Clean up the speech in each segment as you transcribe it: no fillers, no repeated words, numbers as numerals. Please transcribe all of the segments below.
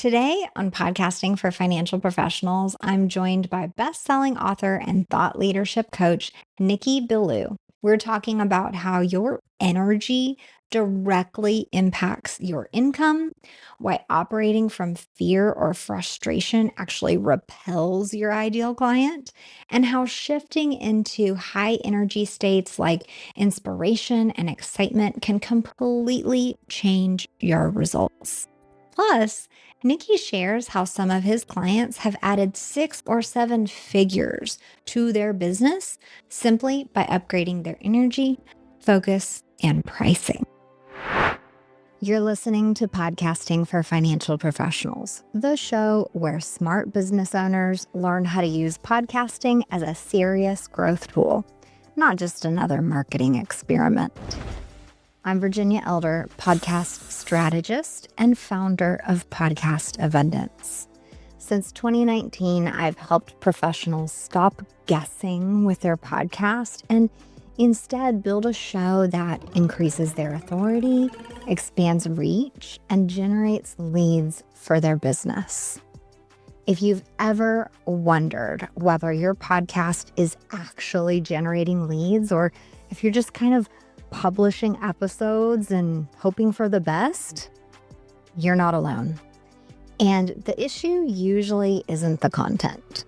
Today on Podcasting for Financial Professionals, I'm joined by best-selling author and thought leadership coach, Nicky Billou. We're talking about how your energy directly impacts your income, why operating from fear or frustration actually repels your ideal client, and how shifting into high energy states like inspiration and excitement can completely change your results. Plus, Nicky shares how some of his clients have added 6 or 7 figures to their business simply by upgrading their energy, focus, and pricing. You're listening to Podcasting for Financial Professionals, the show where smart business owners learn how to use podcasting as a serious growth tool, not just another marketing experiment. I'm Virginia Elder, podcast strategist and founder of Podcast Abundance. Since 2019, I've helped professionals stop guessing with their podcast and instead build a show that increases their authority, expands reach, and generates leads for their business. If you've ever wondered whether your podcast is actually generating leads or if you're just kind of publishing episodes and hoping for the best, you're not alone. And the issue usually isn't the content.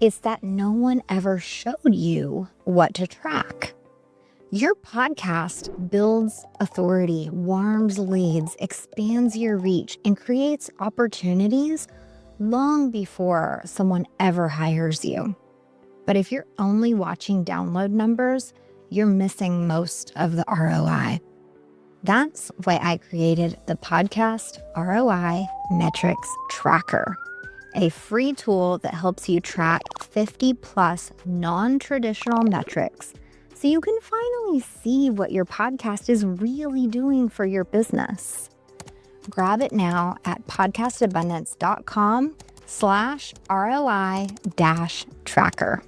It's that no one ever showed you what to track. Your podcast builds authority, warms leads, expands your reach, and creates opportunities long before someone ever hires you. But if you're only watching download numbers, you're missing most of the ROI. That's why I created the Podcast ROI Metrics Tracker, a free tool that helps you track 50 plus non-traditional metrics so you can finally see what your podcast is really doing for your business. Grab it now at podcastabundance.com/ROI-tracker.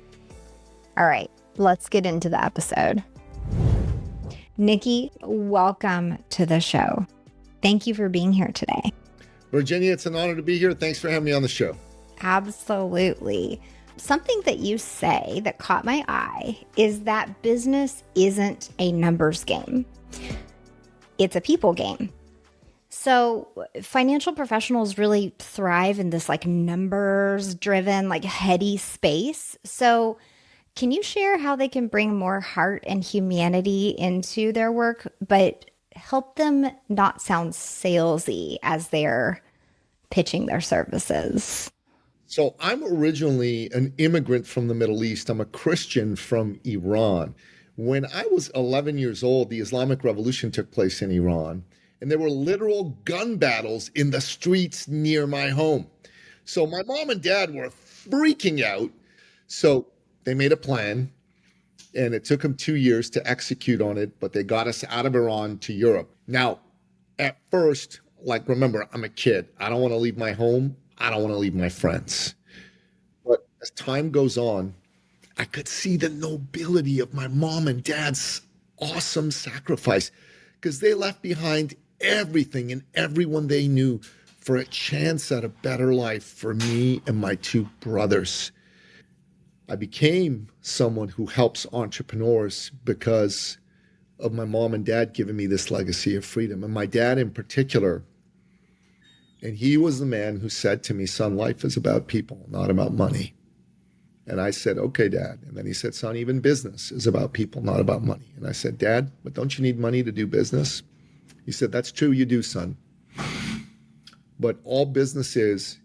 All right. Let's get into the episode. Nicky, welcome to the show. Thank you for being here today. Virginia, it's an honor to be here. Thanks for having me on the show. Absolutely. Something that you say that caught my eye is that business isn't a numbers game. It's a people game. So financial professionals really thrive in this numbers driven, heady space. So can you share how they can bring more heart and humanity into their work, but help them not sound salesy as they're pitching their services? So I'm originally an immigrant from the Middle East. I'm a Christian from Iran. When I was 11 years old, the Islamic Revolution took place in Iran, and there were literal gun battles in the streets near my home. So my mom and dad were freaking out. So they made a plan, and it took them 2 years to execute on it, but they got us out of Iran to Europe. Now, at first, remember, I'm a kid. I don't want to leave my home. I don't want to leave my friends. But as time goes on, I could see the nobility of my mom and dad's awesome sacrifice because they left behind everything and everyone they knew for a chance at a better life for me and my 2 brothers. I became someone who helps entrepreneurs because of my mom and dad giving me this legacy of freedom. And my dad in particular, and he was the man who said to me, son, life is about people, not about money. And I said, okay, Dad. And then he said, son, even business is about people, not about money. And I said, Dad, but don't you need money to do business? He said, that's true, you do, son. But all business is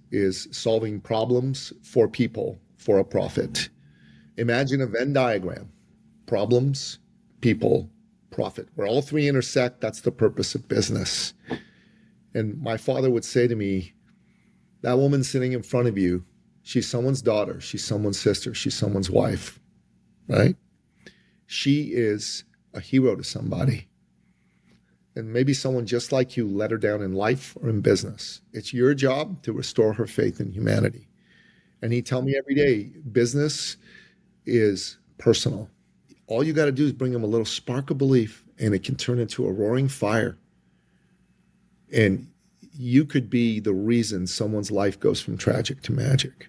solving problems for people for a profit. Imagine a Venn diagram: problems, people, profit. Where all 3 intersect, that's the purpose of business. And my father would say to me, that woman sitting in front of you, she's someone's daughter, she's someone's sister, she's someone's wife, right? She is a hero to somebody. And maybe someone just like you let her down in life or in business. It's your job to restore her faith in humanity. And he'd tell me every day, business is personal. All you got to do is bring them a little spark of belief, and it can turn into a roaring fire. And you could be the reason someone's life goes from tragic to magic.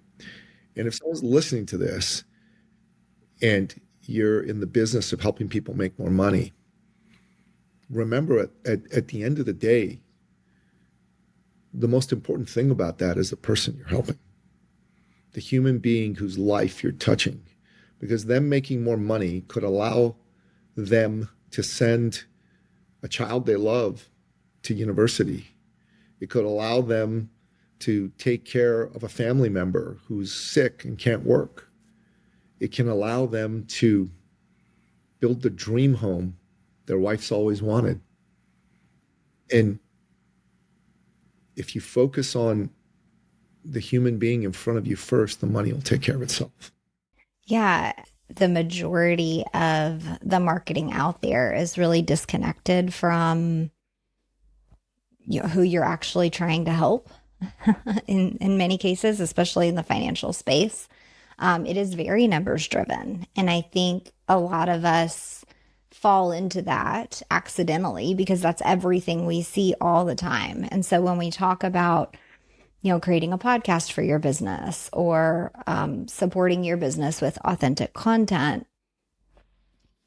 And if someone's listening to this and you're in the business of helping people make more money, remember at the end of the day, the most important thing about that is the person you're helping, the human being whose life you're touching, because them making more money could allow them to send a child they love to university. It could allow them to take care of a family member who's sick and can't work. It can allow them to build the dream home their wife's always wanted. And if you focus on the human being in front of you first, the money will take care of itself. Yeah, the majority of the marketing out there is really disconnected from who you're actually trying to help in many cases, especially in the financial space. It is very numbers driven. And I think a lot of us fall into that accidentally because that's everything we see all the time. And so when we talk about, creating a podcast for your business or supporting your business with authentic content,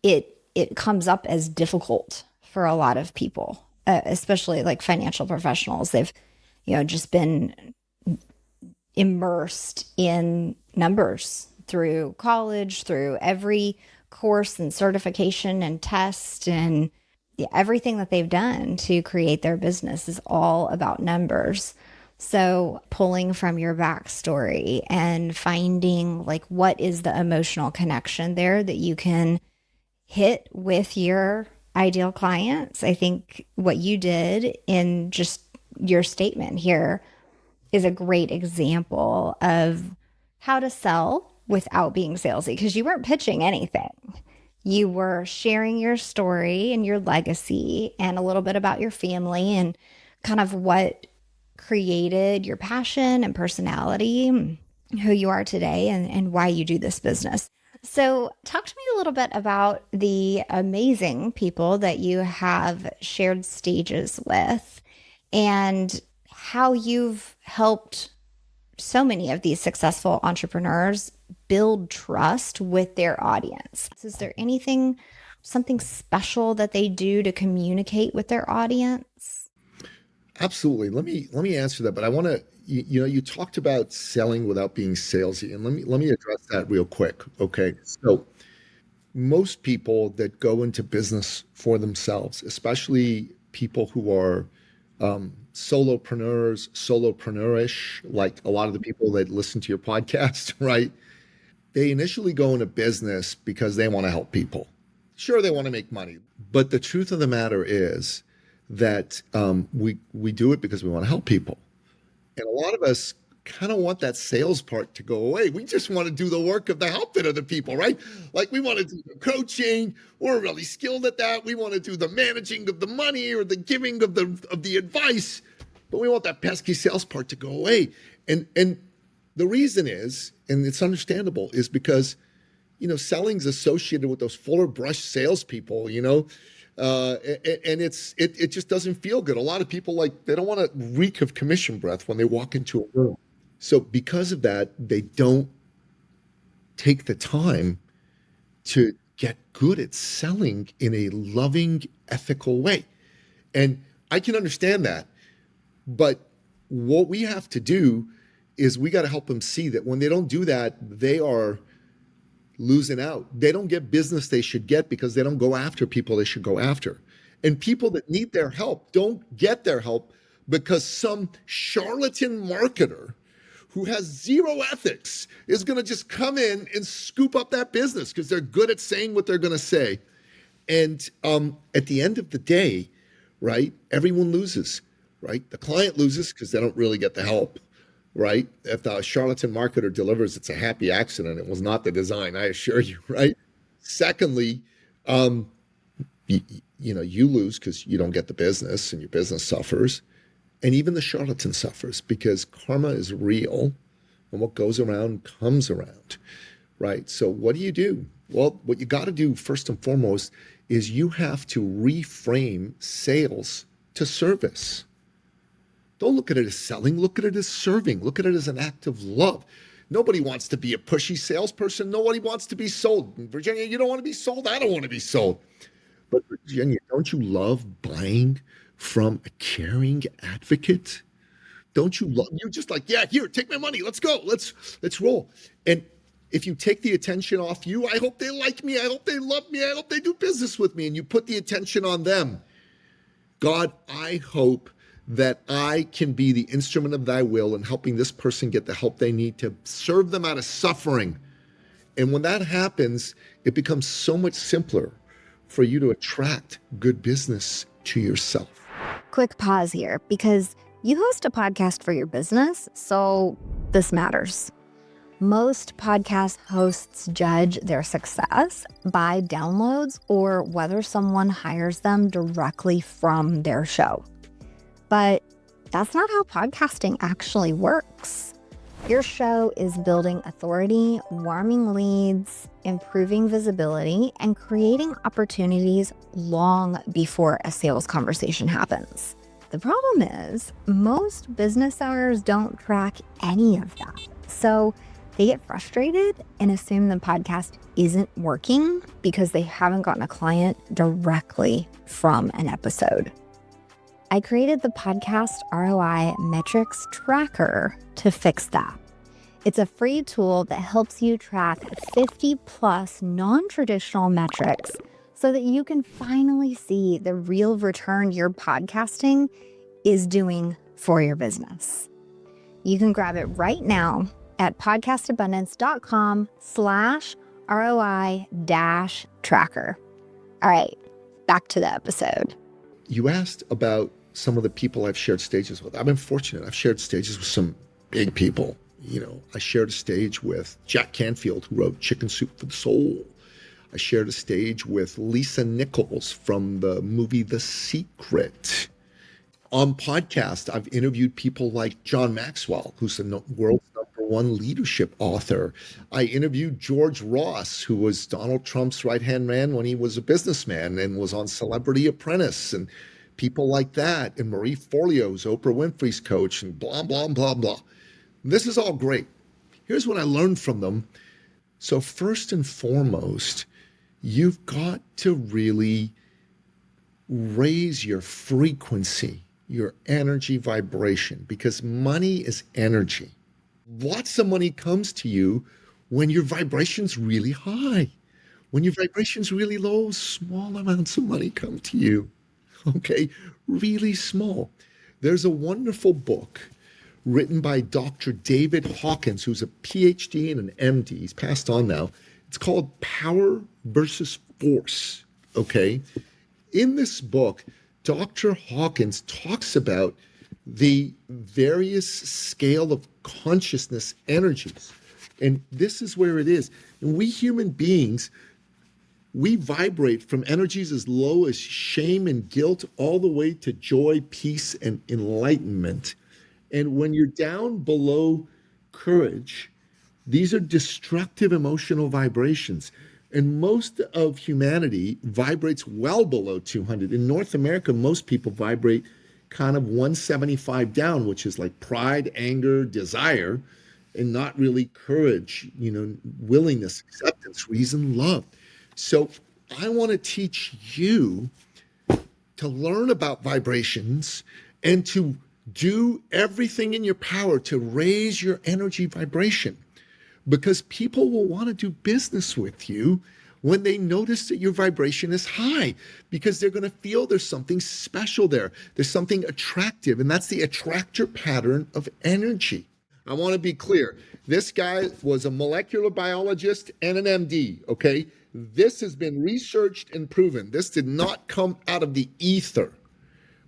it comes up as difficult for a lot of people, especially like financial professionals. They've, just been immersed in numbers through college, through every course and certification and test, and everything that they've done to create their business is all about numbers. So pulling from your backstory and finding like what is the emotional connection there that you can hit with your ideal clients. I think what you did in just your statement here is a great example of how to sell without being salesy, because you weren't pitching anything. You were sharing your story and your legacy and a little bit about your family and kind of what created your passion and personality, who you are today, and why you do this business. So talk to me a little bit about the amazing people that you have shared stages with and how you've helped so many of these successful entrepreneurs build trust with their audience. Is there something special that they do to communicate with their audience? Absolutely. Let me answer that, but I want to you talked about selling without being salesy, and let me address that real quick. Okay. So most people that go into business for themselves, especially people who are solopreneurs, solopreneurish, like a lot of the people that listen to your podcast, right? They initially go into business because they want to help people. Sure, they want to make money, but the truth of the matter is that we do it because we want to help people. And a lot of us kind of want that sales part to go away. We just want to do the work of the helping of the people, right? Like we want to do the coaching. We're really skilled at that. We want to do the managing of the money or the giving of the advice, but we want that pesky sales part to go away. And the reason is, and it's understandable, is because selling's associated with those fuller brush salespeople, and it just doesn't feel good. A lot of people they don't want to reek of commission breath when they walk into a room. So because of that, they don't take the time to get good at selling in a loving, ethical way. And I can understand that. But what we have to do is we got to help them see that when they don't do that, they are losing out. They don't get business they should get because they don't go after people they should go after. And people that need their help don't get their help because some charlatan marketer who has zero ethics is going to just come in and scoop up that business because they're good at saying what they're going to say. And at the end of the day, right, everyone loses, right? The client loses because they don't really get the help, right? If the charlatan marketer delivers, it's a happy accident. It was not the design, I assure you, right? Secondly, you lose because you don't get the business and your business suffers. And even the charlatan suffers because karma is real and what goes around comes around, right? So what do? Well, what you got to do first and foremost is you have to reframe sales to service. Don't look at it as selling. Look at it as serving. Look at it as an act of love. Nobody wants to be a pushy salesperson. Nobody wants to be sold. Virginia, you don't want to be sold. I don't want to be sold. But Virginia, don't you love buying from a caring advocate? Don't you love, you just like, yeah, here, take my money. Let's go. Let's roll. And if you take the attention off you, I hope they like me. I hope they love me. I hope they do business with me. And you put the attention on them. God, I hope that I can be the instrument of thy will in helping this person get the help they need to serve them out of suffering. And when that happens, it becomes so much simpler for you to attract good business to yourself. Quick pause here, because you host a podcast for your business, so this matters. Most podcast hosts judge their success by downloads or whether someone hires them directly from their show. But that's not how podcasting actually works. Your show is building authority, warming leads, improving visibility, and creating opportunities long before a sales conversation happens. The problem is, most business owners don't track any of that. So they get frustrated and assume the podcast isn't working because they haven't gotten a client directly from an episode. I created the podcast ROI Metrics Tracker to fix that. It's a free tool that helps you track 50 plus non-traditional metrics so that you can finally see the real return your podcasting is doing for your business. You can grab it right now at podcastabundance.com/ROI-tracker. All right, back to the episode. You asked about some of the people I've shared stages with. I've been fortunate. I've shared stages with some big people. I shared a stage with Jack Canfield, who wrote Chicken Soup for the Soul. I shared a stage with Lisa Nichols from the movie The Secret. On podcast, I've interviewed people like John Maxwell, who's the world's #1 leadership author. I interviewed George Ross, who was Donald Trump's right-hand man when he was a businessman and was on Celebrity Apprentice, and people like that. And Marie Forleo's Oprah Winfrey's coach, and blah, blah, blah, blah. This is all great. Here's what I learned from them. So first and foremost, you've got to really raise your frequency, your energy vibration, because money is energy. Lots of money comes to you when your vibration's really high. When your vibration's really low, small amounts of money come to you. Okay, really small. There's a wonderful book written by Dr. David Hawkins, who's a PhD and an MD. He's passed on now. It's called Power versus Force. Okay, in this book, Dr. Hawkins talks about the various scale of consciousness energies. And this is where it is. And we human beings, we vibrate from energies as low as shame and guilt all the way to joy, peace, and enlightenment. And when you're down below courage, these are destructive emotional vibrations. And most of humanity vibrates well below 200. In North America, most people vibrate kind of 175 down, which is like pride, anger, desire, and not really courage, willingness, acceptance, reason, love. So I want to teach you to learn about vibrations and to do everything in your power to raise your energy vibration, because people will want to do business with you when they notice that your vibration is high, because they're going to feel there's something special there. There's something attractive, and that's the attractor pattern of energy. I want to be clear. This guy was a molecular biologist and an MD, okay? This has been researched and proven. This did not come out of the ether,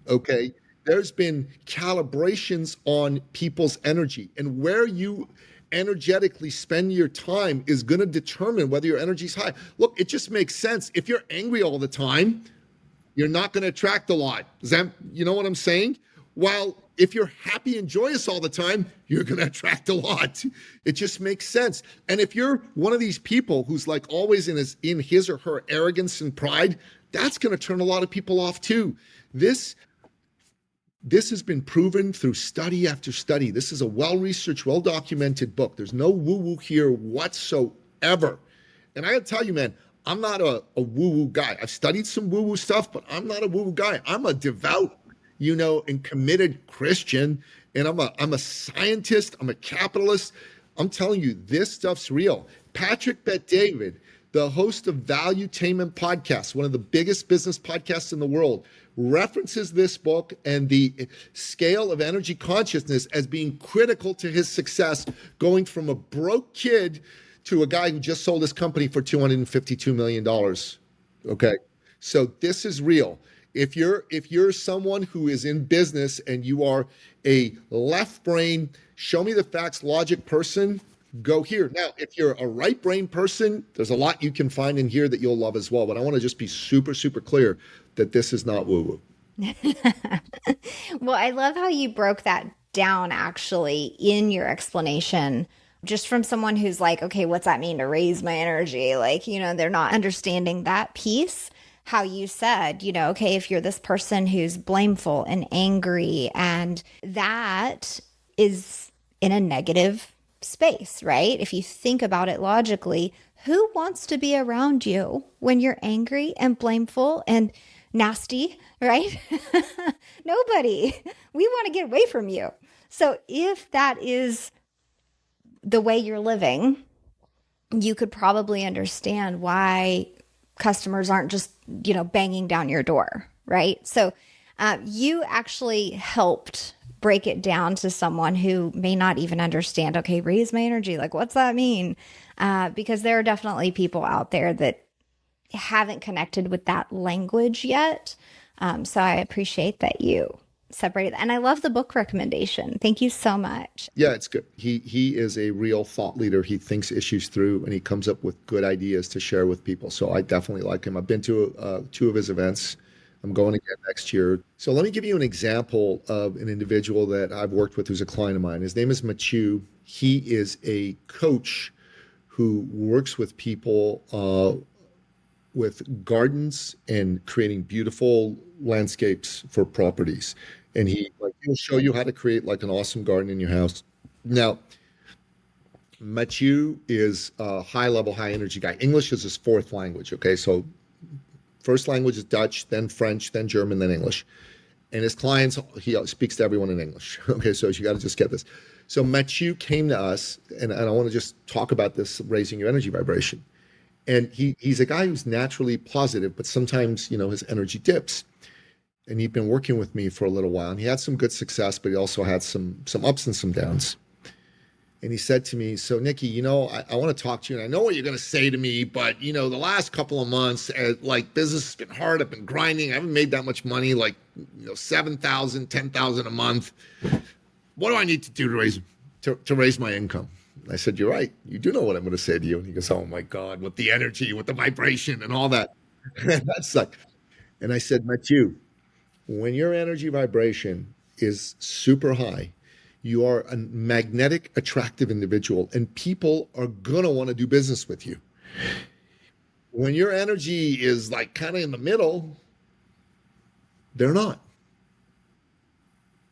okay? There's been calibrations on people's energy, and where you energetically spend your time is going to determine whether your energy is high. Look, it just makes sense. If you're angry all the time, you're not going to attract a lot. Is that, you know what I'm saying? While if you're happy and joyous all the time, you're going to attract a lot. It just makes sense. And if you're one of these people who's like always in his or her arrogance and pride, that's going to turn a lot of people off too. This This has been proven through study after study. This is a well-researched, well-documented book. There's no woo-woo here whatsoever. And I gotta tell you, man, I'm not a woo-woo guy. I've studied some woo-woo stuff, but I'm not a woo-woo guy. I'm a devout, and committed Christian. And I'm a scientist. I'm a capitalist. I'm telling you, this stuff's real. Patrick Bet-David, the host of Valuetainment Podcast, one of the biggest business podcasts in the world, references this book and the scale of energy consciousness as being critical to his success, going from a broke kid to a guy who just sold his company for $252 million. Okay. So this is real. If you're someone who is in business and you are a left brain, show me the facts, logic person, go here. Now, if you're a right brain person, there's a lot you can find in here that you'll love as well. But I want to just be super, super clear that this is not woo-woo. Well, I love how you broke that down actually in your explanation, just from someone who's like, okay, what's that mean to raise my energy? Like, they're not understanding that piece. How you said, okay, if you're this person who's blameful and angry, and that is in a negative space, right? If you think about it logically, who wants to be around you when you're angry and blameful and nasty, right? Nobody. We want to get away from you. So if that is the way you're living, you could probably understand why customers aren't just, banging down your door, right? So you actually helped break it down to someone who may not even understand, okay, raise my energy. Like, what's that mean? Because there are definitely people out there that haven't connected with that language yet. So I appreciate that you separated. And I love the book recommendation. Thank you so much. Yeah, it's good. He is a real thought leader. He thinks issues through and he comes up with good ideas to share with people. So I definitely like him. I've been to 2 of his events. I'm going again next year. So let me give you an example of an individual that I've worked with who's a client of mine. His name is Mathieu. He is a coach who works with people with gardens and creating beautiful landscapes for properties. And he'll show you how to create like an awesome garden in your house. Now, Mathieu is a high level, high energy guy. English is his 4th language. Okay. So first language is Dutch, then French, then German, then English. And his clients, he speaks to everyone in English. Okay. So you got to just get this. So Mathieu came to us, and I want to just talk about this, raising your energy vibration. And he's a guy who's naturally positive, but sometimes, his energy dips. And he'd been working with me for a little while, and he had some good success, but he also had some ups and some downs. And he said to me, so Nicky, I want to talk to you, and I know what you're going to say to me, but the last couple of months, business has been hard. I've been grinding. I haven't made that much money, like, 7,000, 10,000 a month. What do I need to do to raise my income? I said, you're right. You do know what I'm going to say to you. And he goes, oh my God, with the energy, with the vibration and all that. That's like, and I said, Mathieu, when your energy vibration is super high, you are a magnetic, attractive individual, and people are going to want to do business with you. When your energy is like kind of in the middle, they're not.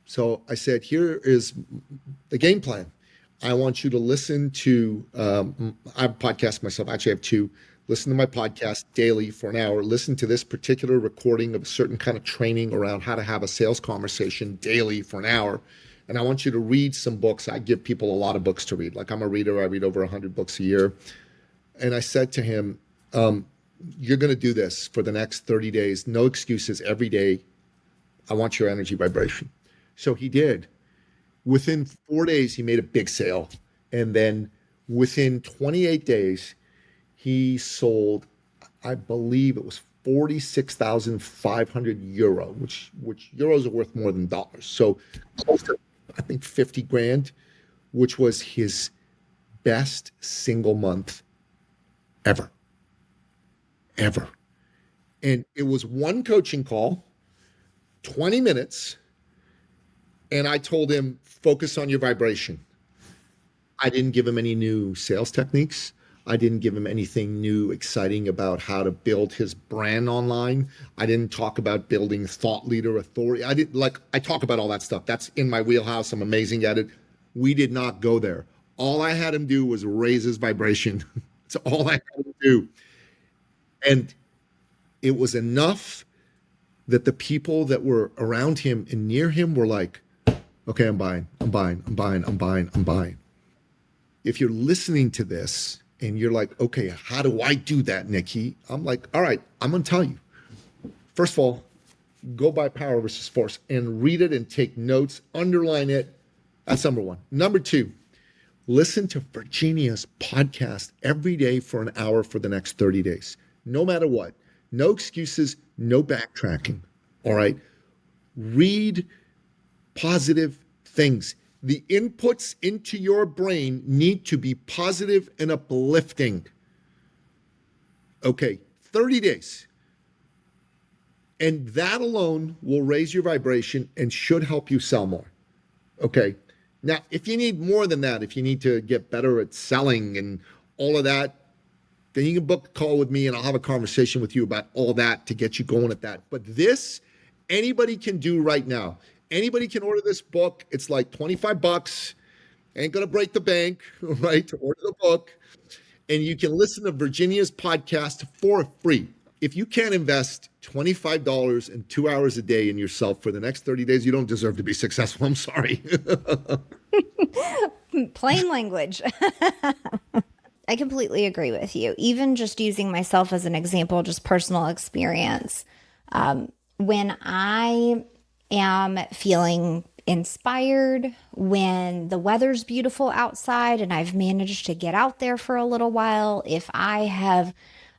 So I said, here is the game plan. I want you to listen to, I podcast myself. Actually, I have 2. Listen to my podcast daily for an hour. Listen to this particular recording of a certain kind of training around how to have a sales conversation daily for an hour. And I want you to read some books. I give people a lot of books to read. Like, I'm a reader. I read over 100 books a year. And I said to him, you're going to do this for the next 30 days. No excuses. Every day, I want your energy vibration. So he did. Within 4 days, he made a big sale. And then within 28 days, he sold, I believe it was 46,500 euro, which euros are worth more than dollars. So close to, I think, 50 grand, which was his best single month ever. And it was one coaching call, 20 minutes. And I told him, focus on your vibration. I didn't give him any new sales techniques. I didn't give him anything new, exciting about how to build his brand online. I didn't talk about building thought leader authority. I talk about all that stuff. That's in my wheelhouse. I'm amazing at it. We did not go there. All I had him do was raise his vibration. That's all I had him do. And it was enough that the people that were around him and near him were like, okay, I'm buying, I'm buying, I'm buying, I'm buying, I'm buying. If you're listening to this and you're like, okay, how do I do that, Nicky? I'm like, all right, I'm going to tell you. First of all, go by Power versus Force and read it and take notes, underline it. That's number one. Number two, listen to Virginia's podcast every day for an hour for the next 30 days, no matter what. No excuses, no backtracking. All right. Read positive things. The inputs into your brain need to be positive and uplifting. Okay, 30 days. And that alone will raise your vibration and should help you sell more. Okay. Now, if you need more than that, if you need to get better at selling and all of that, then you can book a call with me and I'll have a conversation with you about all that to get you going at that. But this, anybody can do right now. Anybody can order this book. It's like 25 bucks. Ain't gonna break the bank, right? To order the book. And you can listen to Virginia's podcast for free. If you can't invest $25 and 2 hours a day in yourself for the next 30 days, you don't deserve to be successful. I'm sorry. Plain language. I completely agree with you. Even just using myself as an example, just personal experience. When I am feeling inspired, when the weather's beautiful outside and I've managed to get out there for a little while, if I have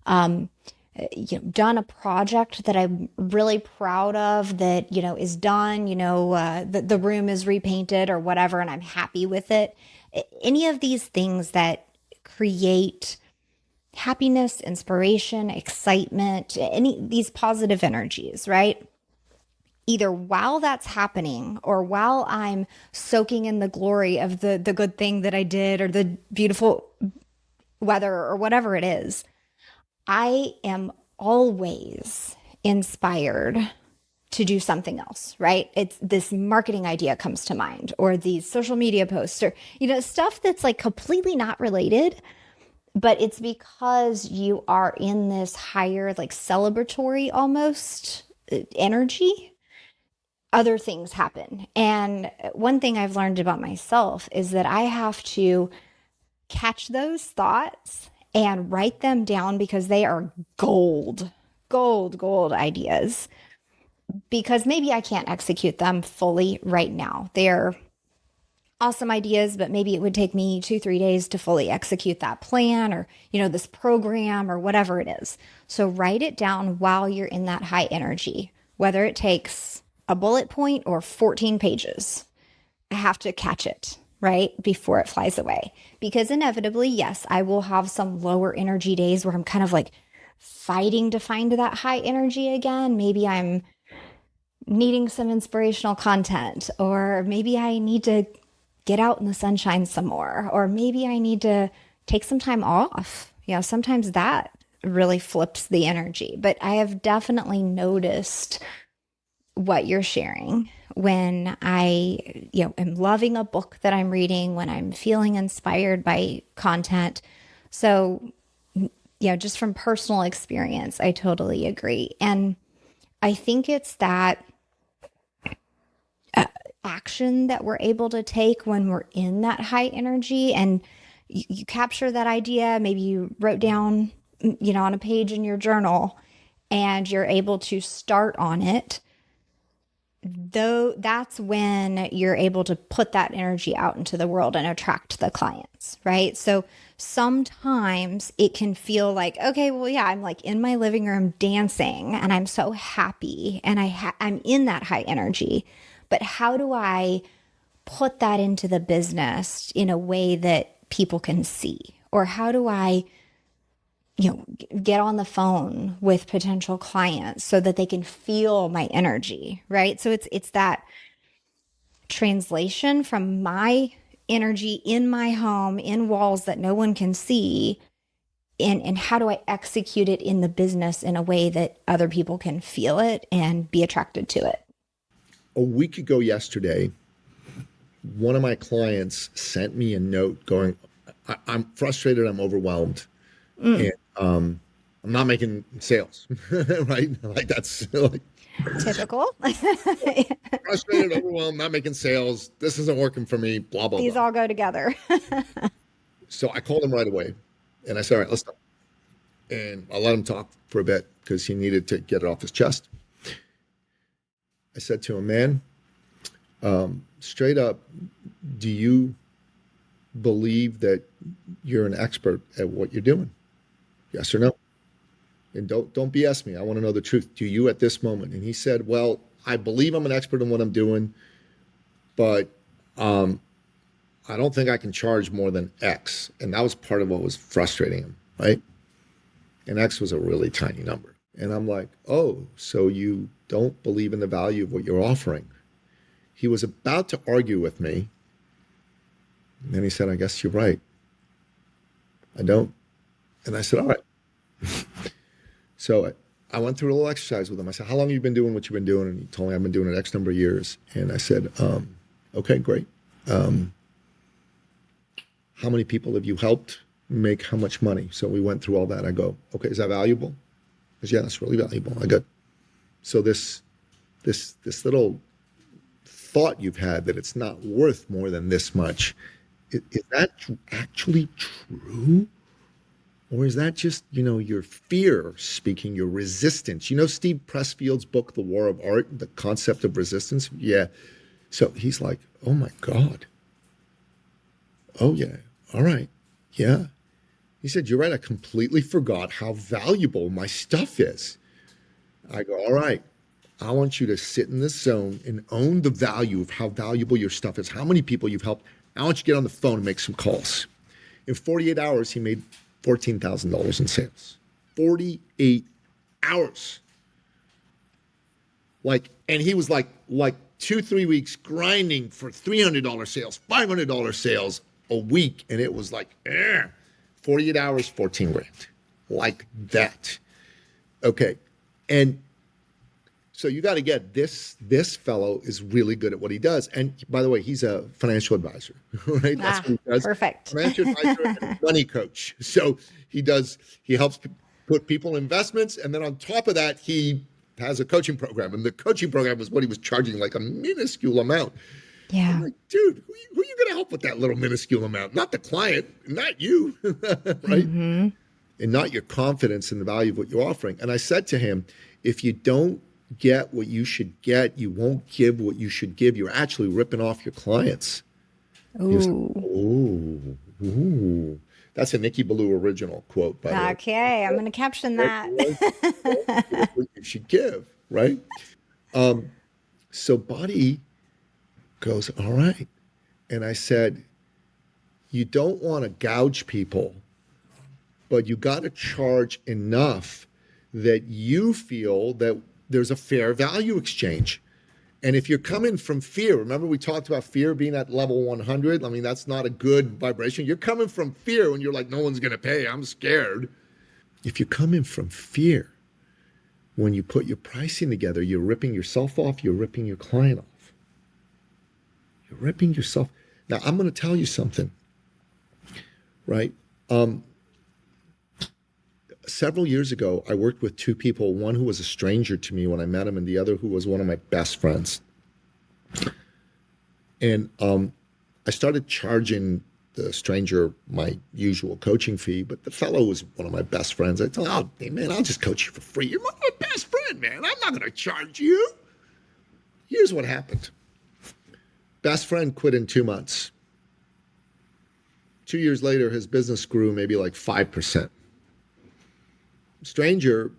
done a project that I'm really proud of that, is done, the room is repainted or whatever, and I'm happy with it. Any of these things that create happiness, inspiration, excitement, these positive energies, right? Either while that's happening or while I'm soaking in the glory of the good thing that I did or the beautiful weather or whatever it is, I am always inspired to do something else, right? It's this marketing idea comes to mind or these social media posts or, stuff that's like completely not related, but it's because you are in this higher, like celebratory almost energy. Other things happen. And one thing I've learned about myself is that I have to catch those thoughts and write them down because they are gold, gold, gold ideas. Because maybe I can't execute them fully right now. They're awesome ideas, but maybe it would take me 2-3 days to fully execute that plan or, this program or whatever it is. So write it down while you're in that high energy, whether it takes a bullet point or 14 pages. I have to catch it, right? Before it flies away. Because inevitably, yes, I will have some lower energy days where I'm kind of like fighting to find that high energy again. Maybe I'm needing some inspirational content, or maybe I need to get out in the sunshine some more, or maybe I need to take some time off. Sometimes that really flips the energy. But I have definitely noticed what you're sharing when I, am loving a book that I'm reading, when I'm feeling inspired by content. So, just from personal experience, I totally agree. And I think it's that action that we're able to take when we're in that high energy and you capture that idea. Maybe you wrote down, on a page in your journal and you're able to start on it. Though that's when you're able to put that energy out into the world and attract the clients, right? So sometimes it can feel like, okay, well, yeah, I'm like in my living room dancing and I'm so happy and I'm in that high energy. But how do I put that into the business in a way that people can see? Or how do I, get on the phone with potential clients so that they can feel my energy, right? So it's that translation from my energy in my home, in walls that no one can see, and how do I execute it in the business in a way that other people can feel it and be attracted to it? A week ago yesterday, one of my clients sent me a note going, I'm frustrated, I'm overwhelmed, and I'm not making sales, right? Like that's like Typical. frustrated, overwhelmed, not making sales. This isn't working for me, blah, blah, These blah. all go together. So I called him right away and I said, all right, let's talk. And I let him talk for a bit because he needed to get it off his chest. I said to him, man, straight up, do you believe that you're an expert at what you're doing? Yes or no? And don't BS me. I want to know the truth. Do you at this moment? And he said, well, I believe I'm an expert in what I'm doing, but I don't think I can charge more than X. And that was part of what was frustrating him, right? And X was a really tiny number. And I'm like, oh, so you don't believe in the value of what you're offering. He was about to argue with me. And then he said, I guess you're right. I don't. And I said, all right. So I went through a little exercise with him. I said, how long have you been doing what you've been doing? And he told me I've been doing it X number of years. And I said, okay, great. How many people have you helped make how much money? So we went through all that. I go, okay, is that valuable? He goes, yeah, that's really valuable. I go, so this little thought you've had that it's not worth more than this much, is that actually true? Or is that just, your fear speaking, your resistance? You know Steve Pressfield's book, The War of Art, the concept of resistance? Yeah. So he's like, oh my God. Oh yeah. All right. Yeah. He said, you're right. I completely forgot how valuable my stuff is. I go, all right. I want you to sit in this zone and own the value of how valuable your stuff is, how many people you've helped. I want you to get on the phone and make some calls. In 48 hours, he made $14,000 in sales. 48 hours. And he was like 2-3 weeks grinding for $300 sales, $500 sales a week. And it was like, 48 hours, 14 grand. Like that. Okay. And so you got to get this fellow is really good at what he does. And by the way, he's a financial advisor, right? That's what he does. Perfect. Financial advisor and money coach. So he helps put people in investments. And then on top of that, he has a coaching program. And the coaching program was what he was charging, like a minuscule amount. Yeah. I'm like, dude, who are you going to help with that little minuscule amount? Not the client, not you, right? Mm-hmm. And not your confidence in the value of what you're offering. And I said to him, if you don't get what you should get, you won't give what you should give, you're actually ripping off your clients. Ooh. He was like, ooh. That's a Nicky Billou original quote, by the way. Okay, I'm going to caption that. What you should give, right? So Buddy goes, all right. And I said, you don't want to gouge people, but you got to charge enough that you feel that there's a fair value exchange. And if you're coming from fear, remember we talked about fear being at level 100? I mean, that's not a good vibration. You're coming from fear when you're like, no one's going to pay, I'm scared. If you're coming from fear, when you put your pricing together, you're ripping yourself off, you're ripping your client off. You're ripping yourself. Now, I'm going to tell you something, right? Several years ago, I worked with two people, one who was a stranger to me when I met him and the other who was one of my best friends. And I started charging the stranger my usual coaching fee, but the fellow was one of my best friends. I told him, oh, hey, man, I'll just coach you for free. You're my best friend, man. I'm not going to charge you. Here's what happened. Best friend quit in 2 months. 2 years later, his business grew maybe like 5%. Stranger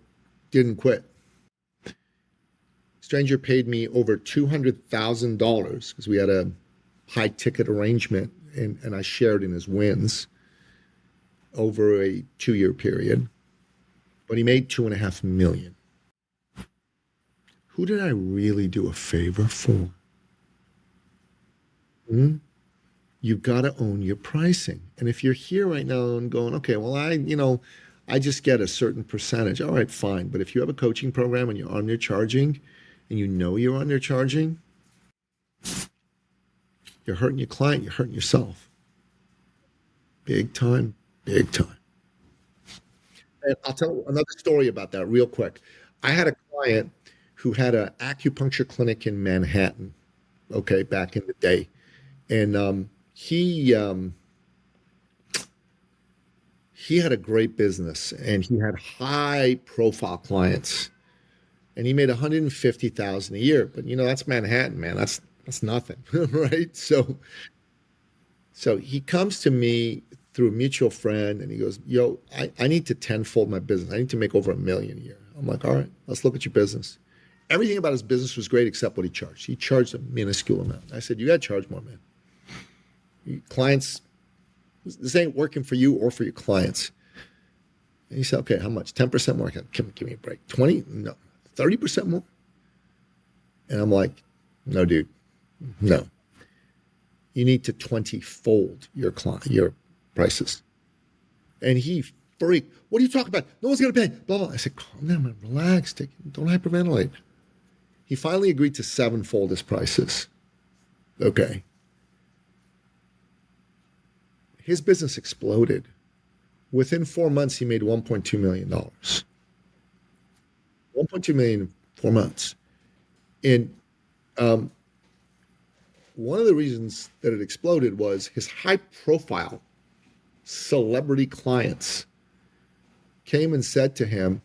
didn't quit. Stranger paid me over $200,000 because we had a high ticket arrangement and I shared in his wins over a 2-year period. But he made $2.5 million. Who did I really do a favor for? You've got to own your pricing. And if you're here right now and going, okay, well, I just get a certain percentage. All right, fine. But if you have a coaching program and you're undercharging and you know you're undercharging, you're hurting your client, you're hurting yourself. Big time, big time. And I'll tell another story about that real quick. I had a client who had an acupuncture clinic in Manhattan, okay, back in the day. And he had a great business and he had high profile clients and he made 150,000 a year. But you know, that's Manhattan, man. That's nothing, right? So he comes to me through a mutual friend and he goes, yo, I need to tenfold my business. I need to make over 1 million a year. I'm like, all right, let's look at your business. Everything about his business was great except what he charged. He charged a minuscule amount. I said, you got to charge more, man. Clients, this ain't working for you or for your clients. And he said, okay, how much? 10% more? Give me a break. 20? No. 30% more? And I'm like, no, dude, no. You need to 20-fold your prices. And he freaked. What are you talking about? No one's going to pay. Blah, blah. I said, calm down, man. Relax. Don't hyperventilate. He finally agreed to 7-fold his prices. Okay. His business exploded. Within 4 months, he made $1.2 million. 1.2 million in 4 months. And one of the reasons that it exploded was his high profile celebrity clients came and said to him,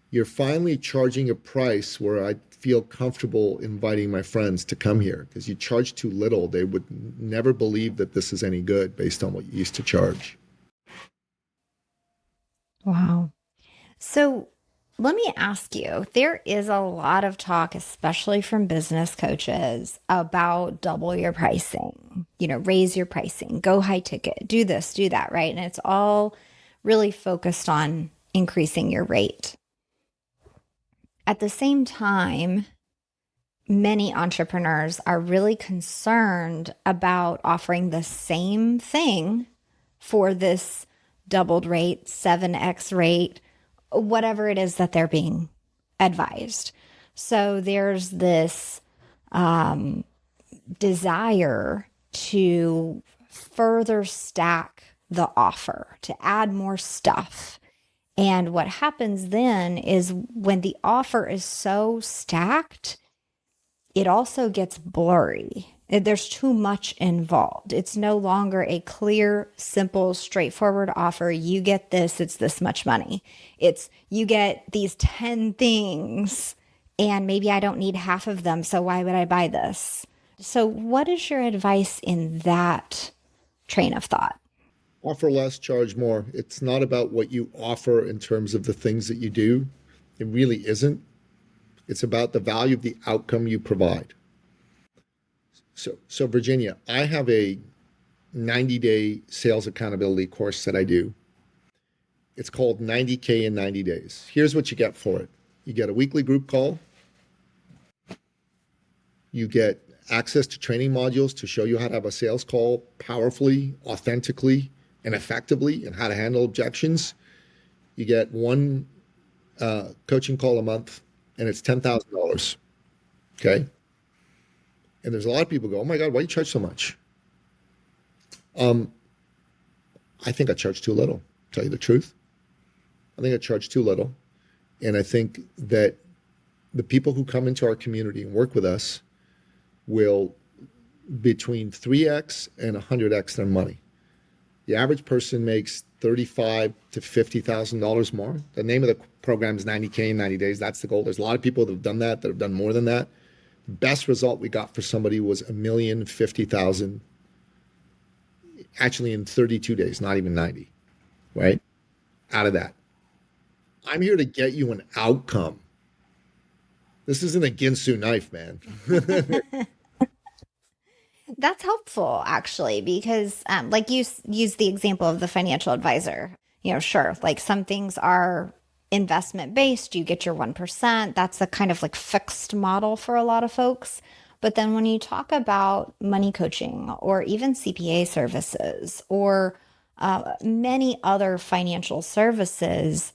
you're finally charging a price where I feel comfortable inviting my friends to come here because you charge too little. They would never believe that this is any good based on what you used to charge. Wow. So let me ask you, there is a lot of talk, especially from business coaches, about double your pricing, raise your pricing, go high ticket, do this, do that, right? And it's all really focused on increasing your rate. At the same time, many entrepreneurs are really concerned about offering the same thing for this doubled rate, 7x rate, whatever it is that they're being advised. So there's this desire to further stack the offer, to add more stuff. And what happens then is when the offer is so stacked, it also gets blurry. There's too much involved. It's no longer a clear, simple, straightforward offer. You get this, it's this much money. It's you get these 10 things and maybe I don't need half of them, so why would I buy this? So what is your advice in that train of thought? Offer less, charge more. It's not about what you offer in terms of the things that you do. It really isn't. It's about the value of the outcome you provide. So Virginia, I have a 90-day sales accountability course that I do. It's called 90K in 90 days. Here's what you get for it. You get a weekly group call. You get access to training modules to show you how to have a sales call powerfully, authentically, and effectively, and how to handle objections. You get one coaching call a month, and it's $10,000. Okay. And there's a lot of people go, oh my God, why do you charge so much? I think I charge too little, to tell you the truth. I think I charge too little. And I think that the people who come into our community and work with us will between 3x and 100x their money. The average person makes $35,000 to $50,000 more. The name of the program is 90K in 90 days. That's the goal. There's a lot of people that have done that have done more than that. The best result we got for somebody was $1,050,000, actually in 32 days, not even 90, right? Out of that. I'm here to get you an outcome. This isn't a Ginsu knife, man. That's helpful, actually, because like you use the example of the financial advisor. Sure, like some things are investment based, you get your 1%. That's a kind of like fixed model for a lot of folks. But then when you talk about money coaching or even CPA services or many other financial services,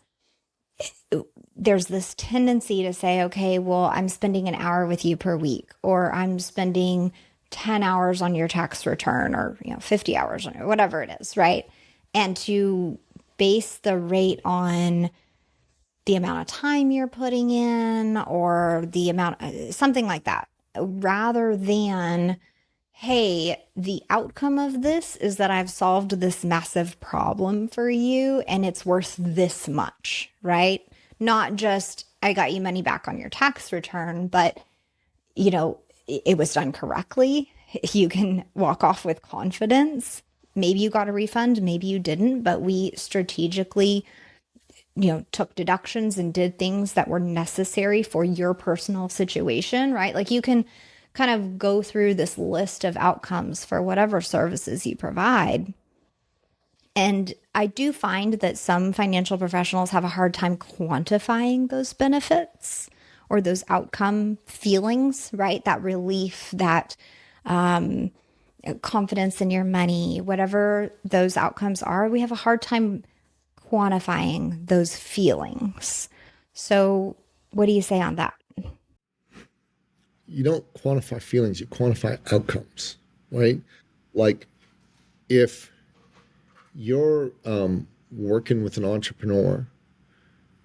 there's this tendency to say, okay, well, I'm spending an hour with you per week, or I'm spending 10 hours on your tax return, or 50 hours on it, whatever it is, right? And to base the rate on the amount of time you're putting in, or the amount, something like that, rather than, hey, the outcome of this is that I've solved this massive problem for you and it's worth this much, right? Not just I got you money back on your tax return, but it was done correctly. You can walk off with confidence. Maybe you got a refund, maybe you didn't, but we strategically took deductions and did things that were necessary for your personal situation, right? Like, you can kind of go through this list of outcomes for whatever services you provide. And I do find that some financial professionals have a hard time quantifying those benefits or those outcome feelings, right? That relief, that confidence in your money, whatever those outcomes are, we have a hard time quantifying those feelings. So, what do you say on that? You don't quantify feelings, you quantify outcomes, right? Like, if you're working with an entrepreneur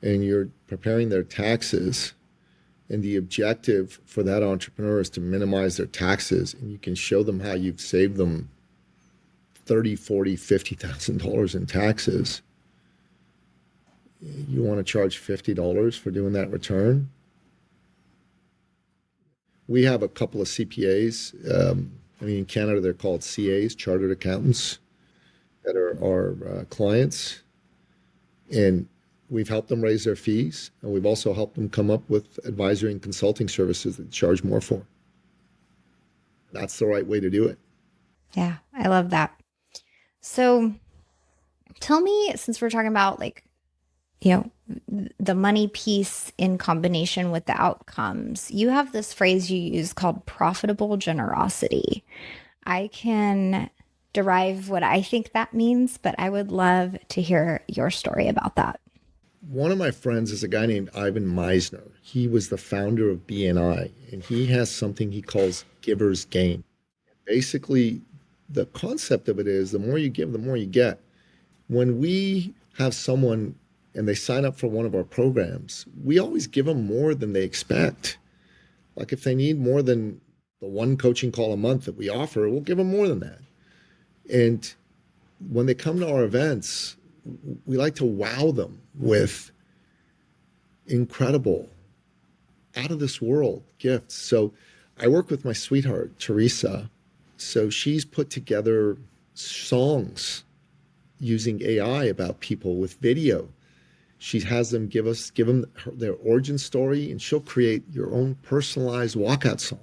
and you're preparing their taxes, and the objective for that entrepreneur is to minimize their taxes, and you can show them how you've saved them $30,000, $40,000, $50,000 in taxes, you want to charge $50 for doing that return? We have a couple of CPAs. In Canada, they're called CAs, Chartered Accountants, that are our clients. And we've helped them raise their fees. And we've also helped them come up with advisory and consulting services that charge more for. That's the right way to do it. Yeah, I love that. So, tell me, since we're talking about the money piece in combination with the outcomes, you have this phrase you use called profitable generosity. I can derive what I think that means, but I would love to hear your story about that. One of my friends is a guy named Ivan Meisner. He was the founder of BNI, and he has something he calls giver's gain. Basically, the concept of it is the more you give, the more you get. When we have someone and they sign up for one of our programs, we always give them more than they expect. Like, if they need more than the one coaching call a month that we offer, we'll give them more than that. And when they come to our events, we like to wow them with incredible, out of this world gifts. So I work with my sweetheart, Teresa. So she's put together songs using AI about people with video. She has them give them their origin story, and she'll create your own personalized walkout song.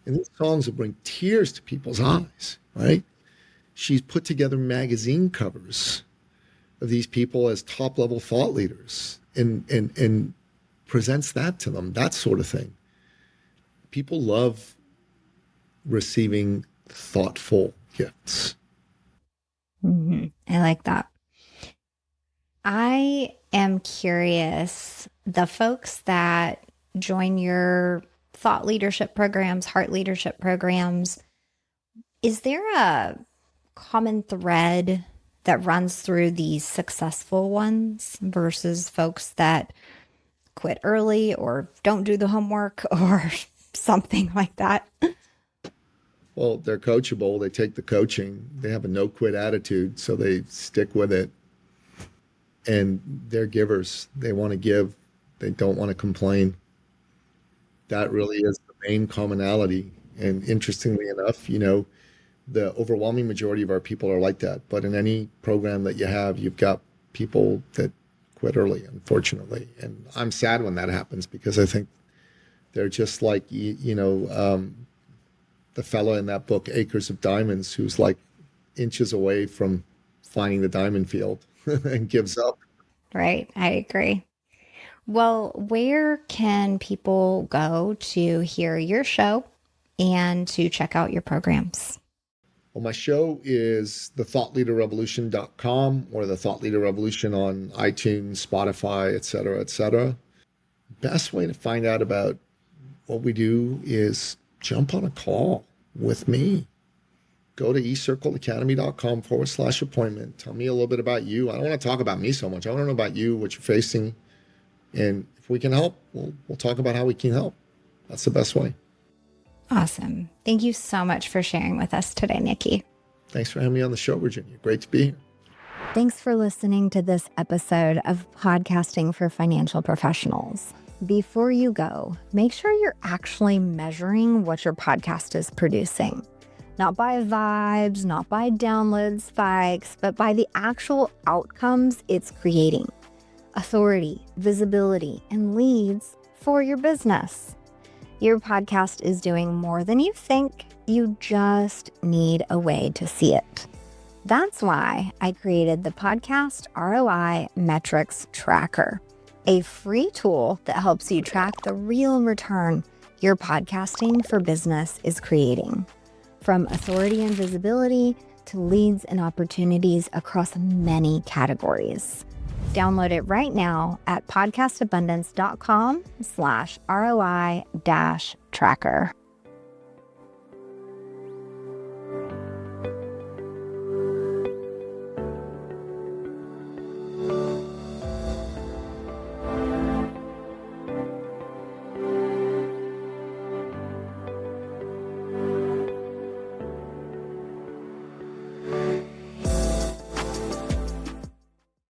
And these songs will bring tears to people's eyes, right? She's put together magazine covers of these people as top-level thought leaders and presents that to them, that sort of thing. People love receiving thoughtful gifts. Mm-hmm. I like that. I am curious, the folks that join your thought leadership programs, heart leadership programs, is there a common thread that runs through these successful ones versus folks that quit early or don't do the homework or something like that? Well, they're coachable. They take the coaching. They have a no-quit attitude, so they stick with it. And they're givers. They want to give. They don't want to complain. That really is the main commonality. And interestingly enough, the overwhelming majority of our people are like that. But in any program that you have, you've got people that quit early, unfortunately. And I'm sad when that happens, because I think they're just like, the fellow in that book, Acres of Diamonds, who's like inches away from finding the diamond field and gives up. Right. I agree. Well, where can people go to hear your show and to check out your programs? Well, my show is thethoughtleaderrevolution.com or the Thought Leader Revolution on iTunes, Spotify, etc., etc. Best way to find out about what we do is jump on a call with me. Go to ecircleacademy.com/appointment. Tell me a little bit about you. I don't want to talk about me so much. I want to know about you, what you're facing. And if we can help, we'll talk about how we can help. That's the best way. Awesome. Thank you so much for sharing with us today, Nicky. Thanks for having me on the show, Virginia. Great to be here. Thanks for listening to this episode of Podcasting for Financial Professionals. Before you go, make sure you're actually measuring what your podcast is producing. Not by vibes, not by download spikes, but by the actual outcomes it's creating. Authority, visibility, and leads for your business. Your podcast is doing more than you think. You just need a way to see it. That's why I created the Podcast ROI Metrics Tracker, a free tool that helps you track the real return your podcasting for business is creating. From authority and visibility to leads and opportunities across many categories. Download it right now at podcastabundance.com/ROI-tracker.